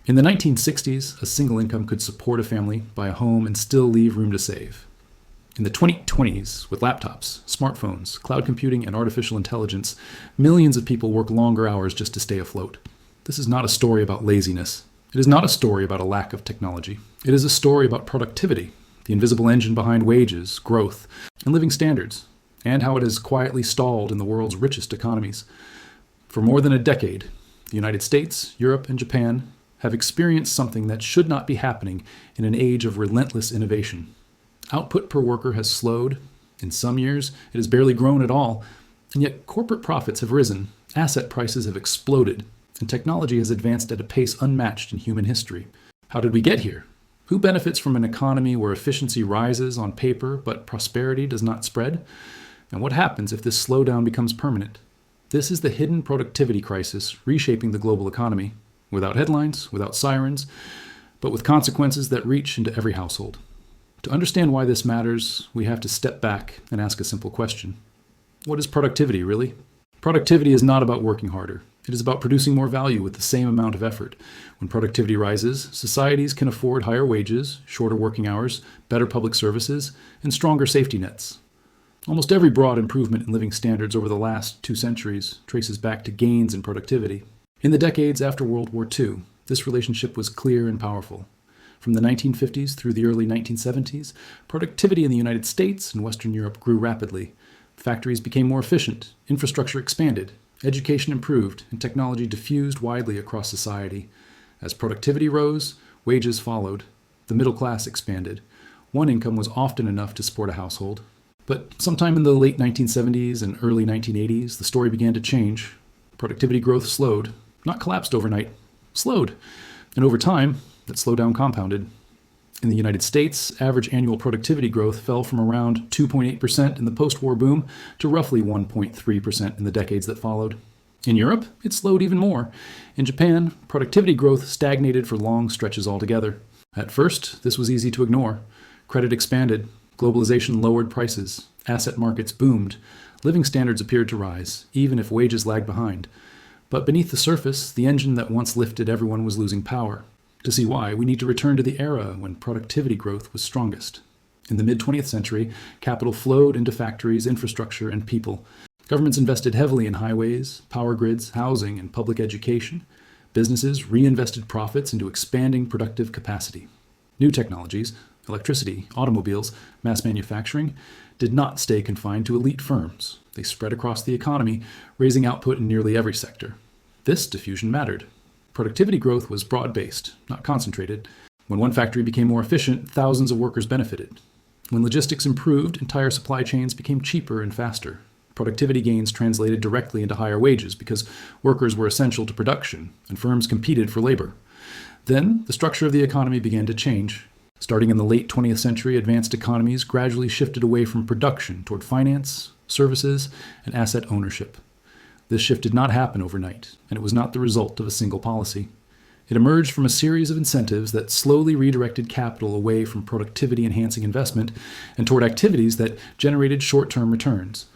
In the 1960s, a single income could support a family, buy a home, and still leave room to save. In the 2020s, with laptops, smartphones, cloud computing, and artificial intelligence, millions of people work longer hours just to stay afloat. This is not a story about laziness. It is not a story about a lack of technology. It is a story about productivity, the invisible engine behind wages, growth, and living standards, and how it has quietly stalled in the world's richest economies. For more than a decade, the United States, Europe, and Japan have experienced something that should not be happening in an age of relentless innovation. Output per worker has slowed. In some years, it has barely grown at all. And yet corporate profits have risen, asset prices have exploded, and technology has advanced at a pace unmatched in human history. How did we get here? Who benefits from an economy where efficiency rises on paper but prosperity does not spread? And what happens if this slowdown becomes permanent? This is the hidden productivity crisis reshaping the global economy, without headlines, without sirens, but with consequences that reach into every household. To understand why this matters, we have to step back and ask a simple question. What is productivity, really? Productivity is not about working harder. It is about producing more value with the same amount of effort. When productivity rises, societies can afford higher wages, shorter working hours, better public services, and stronger safety nets. Almost every broad improvement in living standards over the last 2 centuries traces back to gains in productivity. In the decades after World War II, this relationship was clear and powerful. From the 1950s through the early 1970s, productivity in the United States and Western Europe grew rapidly. Factories became more efficient, infrastructure expanded, education improved, and technology diffused widely across society. As productivity rose, wages followed. The middle class expanded. One income was often enough to support a household. But sometime in the late 1970s and early 1980s, the story began to change. Productivity growth slowed, not collapsed overnight, slowed. And over time, that slowdown compounded. In the United States, average annual productivity growth fell from around 2.8% in the post-war boom to roughly 1.3% in the decades that followed. In Europe, it slowed even more. In Japan, productivity growth stagnated for long stretches altogether. At first, this was easy to ignore. Credit expanded, globalization lowered prices, asset markets boomed, living standards appeared to rise, even if wages lagged behind. But beneath the surface, the engine that once lifted everyone was losing power. To see why, we need to return to the era when productivity growth was strongest. In the mid-20th century, capital flowed into factories, infrastructure, and people. Governments invested heavily in highways, power grids, housing, and public education. Businesses reinvested profits into expanding productive capacity. New technologies, electricity, automobiles, mass manufacturing, did not stay confined to elite firms. They spread across the economy, raising output in nearly every sector. This diffusion mattered. Productivity growth was broad-based, not concentrated. When one factory became more efficient, thousands of workers benefited. When logistics improved, entire supply chains became cheaper and faster. Productivity gains translated directly into higher wages because workers were essential to production, and firms competed for labor. Then, the structure of the economy began to change. Starting in the late 20th century, advanced economies gradually shifted away from production toward finance, services, and asset ownership. This shift did not happen overnight, and it was not the result of a single policy. It emerged from a series of incentives that slowly redirected capital away from productivity-enhancing investment and toward activities that generated short-term returns.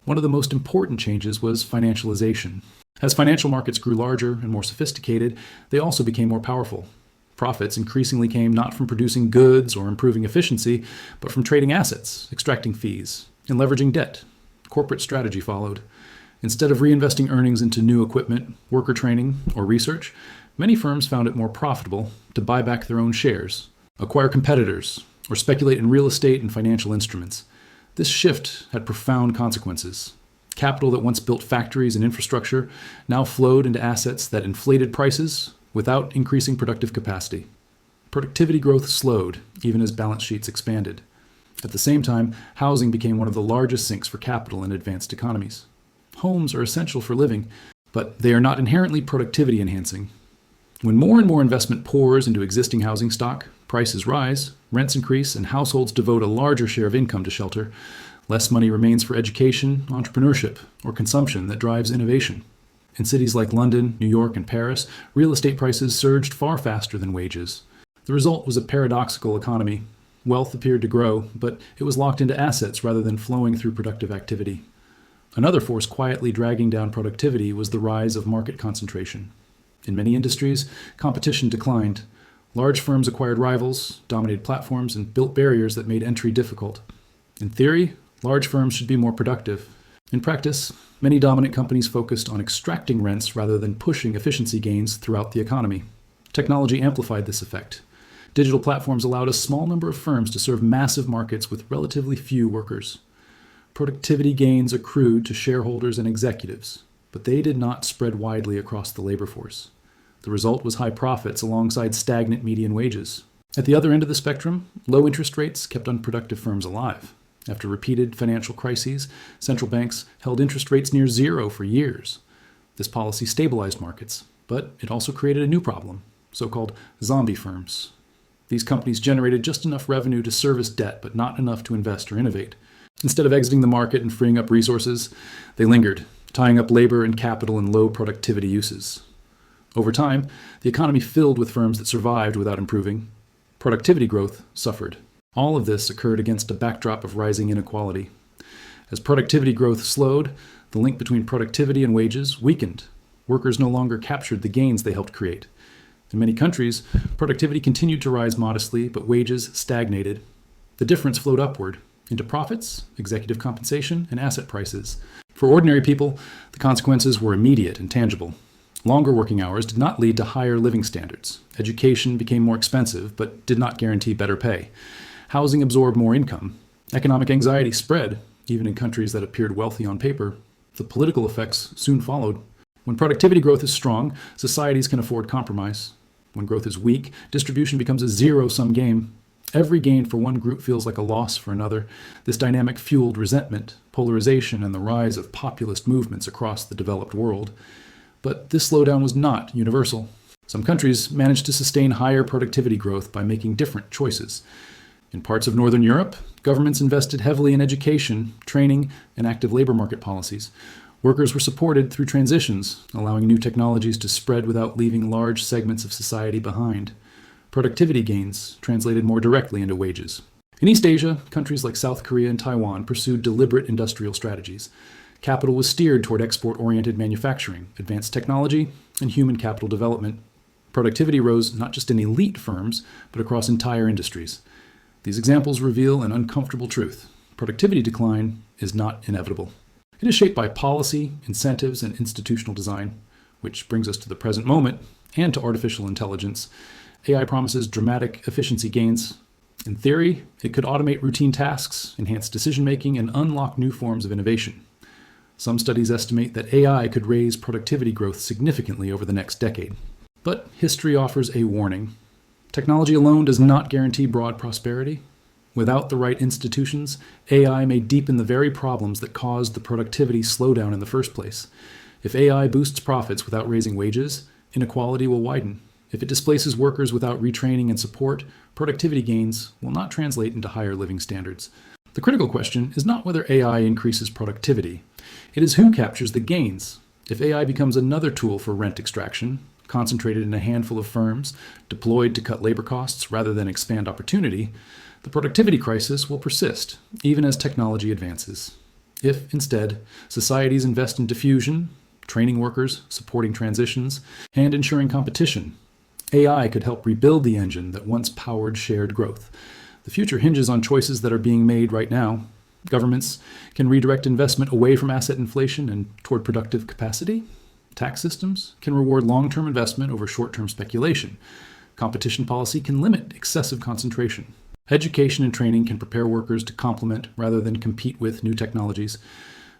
One of the most important changes was financialization. As financial markets grew larger and more sophisticated, they also became more powerful. Profits increasingly came not from producing goods or improving efficiency, but from trading assets, extracting fees, and leveraging debt. Corporate strategy followed. Instead of reinvesting earnings into new equipment, worker training, or research, many firms found it more profitable to buy back their own shares, acquire competitors, or speculate in real estate and financial instruments. This shift had profound consequences. Capital that once built factories and infrastructure now flowed into assets that inflated prices without increasing productive capacity. Productivity growth slowed, even as balance sheets expanded. At the same time, housing became one of the largest sinks for capital in advanced economies. Homes are essential for living, but they are not inherently productivity enhancing. When more and more investment pours into existing housing stock, prices rise, rents increase, and households devote a larger share of income to shelter, less money remains for education, entrepreneurship, or consumption that drives innovation. In cities like London, New York, and Paris, real estate prices surged far faster than wages. The result was a paradoxical economy. Wealth appeared to grow, but it was locked into assets rather than flowing through productive activity. Another force quietly dragging down productivity was the rise of market concentration. In many industries, competition declined. Large firms acquired rivals, dominated platforms, and built barriers that made entry difficult. In theory, large firms should be more productive. In practice, many dominant companies focused on extracting rents rather than pushing efficiency gains throughout the economy. Technology amplified this effect. Digital platforms allowed a small number of firms to serve massive markets with relatively few workers. Productivity gains accrued to shareholders and executives, but they did not spread widely across the labor force. The result was high profits alongside stagnant median wages. At the other end of the spectrum, low interest rates kept unproductive firms alive. After repeated financial crises, central banks held interest rates near zero for years. This policy stabilized markets, but it also created a new problem, so-called zombie firms. These companies generated just enough revenue to service debt, but not enough to invest or innovate. Instead of exiting the market and freeing up resources, they lingered, tying up labor and capital in low productivity uses. Over time, the economy filled with firms that survived without improving. Productivity growth suffered. All of this occurred against a backdrop of rising inequality. As productivity growth slowed, the link between productivity and wages weakened. Workers no longer captured the gains they helped create. In many countries, productivity continued to rise modestly, but wages stagnated. The difference flowed upward into profits, executive compensation, and asset prices. For ordinary people, the consequences were immediate and tangible. Longer working hours did not lead to higher living standards. Education became more expensive, but did not guarantee better pay. Housing absorbed more income. Economic anxiety spread, even in countries that appeared wealthy on paper. The political effects soon followed. When productivity growth is strong, societies can afford compromise. When growth is weak, distribution becomes a zero-sum game. Every gain for one group feels like a loss for another. This dynamic fueled resentment, polarization, and the rise of populist movements across the developed world. But this slowdown was not universal. Some countries managed to sustain higher productivity growth by making different choices. In parts of Northern Europe, governments invested heavily in education, training, and active labor market policies. Workers were supported through transitions, allowing new technologies to spread without leaving large segments of society behind. Productivity gains translated more directly into wages. In East Asia, countries like South Korea and Taiwan pursued deliberate industrial strategies. Capital was steered toward export-oriented manufacturing, advanced technology, and human capital development. Productivity rose not just in elite firms, but across entire industries. These examples reveal an uncomfortable truth. Productivity decline is not inevitable. It is shaped by policy, incentives, and institutional design, which brings us to the present moment and to artificial intelligence. AI promises dramatic efficiency gains. In theory, it could automate routine tasks, enhance decision-making, and unlock new forms of innovation. Some studies estimate that AI could raise productivity growth significantly over the next decade. But history offers a warning. Technology alone does not guarantee broad prosperity. Without the right institutions, AI may deepen the very problems that caused the productivity slowdown in the first place. If AI boosts profits without raising wages, inequality will widen. If it displaces workers without retraining and support, productivity gains will not translate into higher living standards. The critical question is not whether AI increases productivity. It is who captures the gains. If AI becomes another tool for rent extraction, concentrated in a handful of firms, deployed to cut labor costs rather than expand opportunity, the productivity crisis will persist, even as technology advances. If, instead, societies invest in diffusion, training workers, supporting transitions, and ensuring competition, AI could help rebuild the engine that once powered shared growth. The future hinges on choices that are being made right now. Governments can redirect investment away from asset inflation and toward productive capacity. Tax systems can reward long-term investment over short-term speculation. Competition policy can limit excessive concentration. Education and training can prepare workers to complement rather than compete with new technologies.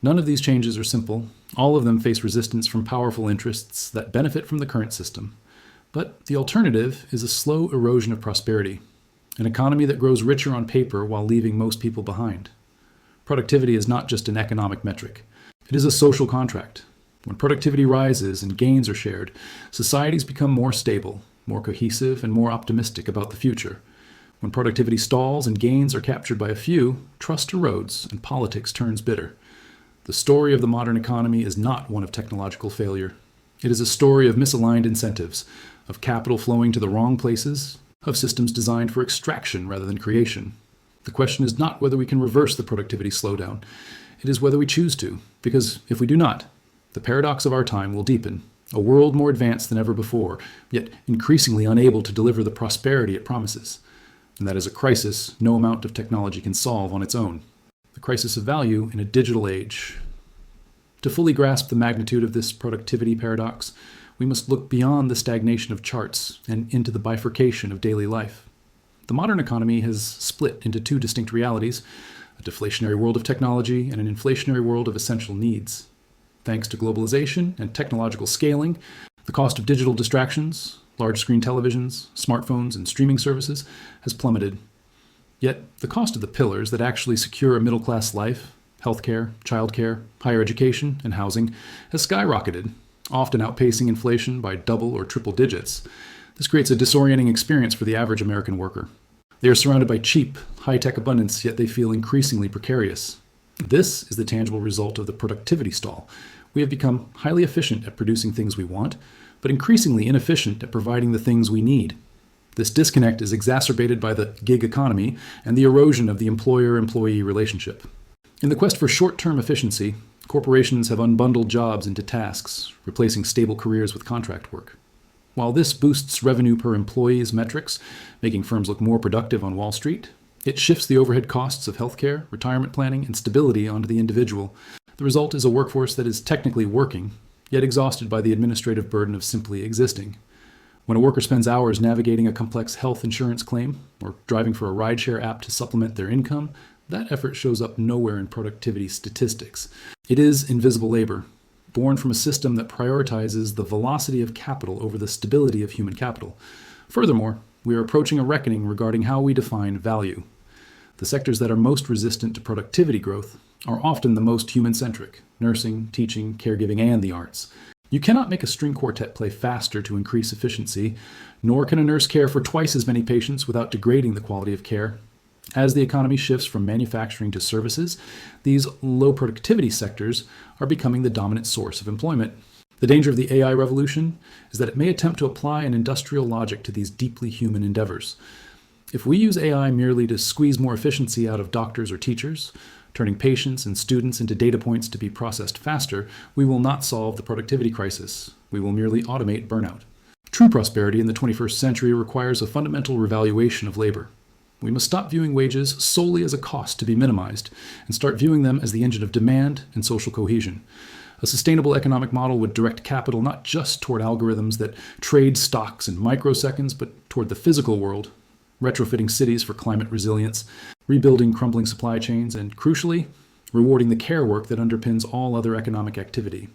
None of these changes are simple. All of them face resistance from powerful interests that benefit from the current system. But the alternative is a slow erosion of prosperity, an economy that grows richer on paper while leaving most people behind. Productivity is not just an economic metric. It is a social contract. When productivity rises and gains are shared, societies become more stable, more cohesive, and more optimistic about the future. When productivity stalls and gains are captured by a few, trust erodes and politics turns bitter. The story of the modern economy is not one of technological failure. It is a story of misaligned incentives, of capital flowing to the wrong places, of systems designed for extraction rather than creation. The question is not whether we can reverse the productivity slowdown. It is whether we choose to, because if we do not, the paradox of our time will deepen, a world more advanced than ever before, yet increasingly unable to deliver the prosperity it promises. And that is a crisis no amount of technology can solve on its own. The crisis of value in a digital age. To fully grasp the magnitude of this productivity paradox, we must look beyond the stagnation of charts and into the bifurcation of daily life. The modern economy has split into two distinct realities, a deflationary world of technology and an inflationary world of essential needs. Thanks to globalization and technological scaling, the cost of digital distractions, large screen televisions, smartphones, and streaming services has plummeted. Yet, the cost of the pillars that actually secure a middle-class life, healthcare, childcare, higher education, and housing, has skyrocketed, often outpacing inflation by double or triple digits. This creates a disorienting experience for the average American worker. They are surrounded by cheap, high-tech abundance, yet they feel increasingly precarious. This is the tangible result of the productivity stall. We have become highly efficient at producing things we want, but increasingly inefficient at providing the things we need. This disconnect is exacerbated by the gig economy and the erosion of the employer-employee relationship. In the quest for short-term efficiency, corporations have unbundled jobs into tasks, replacing stable careers with contract work. While this boosts revenue per employee's metrics, making firms look more productive on Wall Street, it shifts the overhead costs of healthcare, retirement planning, and stability onto the individual. The result is a workforce that is technically working, yet exhausted by the administrative burden of simply existing. When a worker spends hours navigating a complex health insurance claim or driving for a rideshare app to supplement their income, that effort shows up nowhere in productivity statistics. It is invisible labor, born from a system that prioritizes the velocity of capital over the stability of human capital. Furthermore, we are approaching a reckoning regarding how we define value. The sectors that are most resistant to productivity growth are often the most human-centric: nursing, teaching, caregiving, and the arts. You cannot make a string quartet play faster to increase efficiency, nor can a nurse care for twice as many patients without degrading the quality of care. As the economy shifts from manufacturing to services, these low-productivity sectors are becoming the dominant source of employment. The danger of the AI revolution is that it may attempt to apply an industrial logic to these deeply human endeavors. If we use AI merely to squeeze more efficiency out of doctors or teachers, turning patients and students into data points to be processed faster, we will not solve the productivity crisis. We will merely automate burnout. True prosperity in the 21st century requires a fundamental revaluation of labor. We must stop viewing wages solely as a cost to be minimized and start viewing them as the engine of demand and social cohesion. A sustainable economic model would direct capital not just toward algorithms that trade stocks in microseconds, but toward the physical world, retrofitting cities for climate resilience, rebuilding crumbling supply chains, and crucially, rewarding the care work that underpins all other economic activity.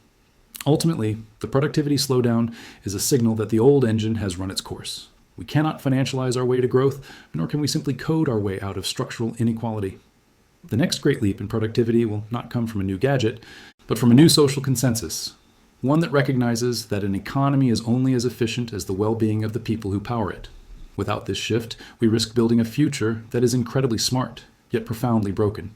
Ultimately, the productivity slowdown is a signal that the old engine has run its course. We cannot financialize our way to growth, nor can we simply code our way out of structural inequality. The next great leap in productivity will not come from a new gadget, but from a new social consensus, one that recognizes that an economy is only as efficient as the well-being of the people who power it. Without this shift, we risk building a future that is incredibly smart, yet profoundly broken.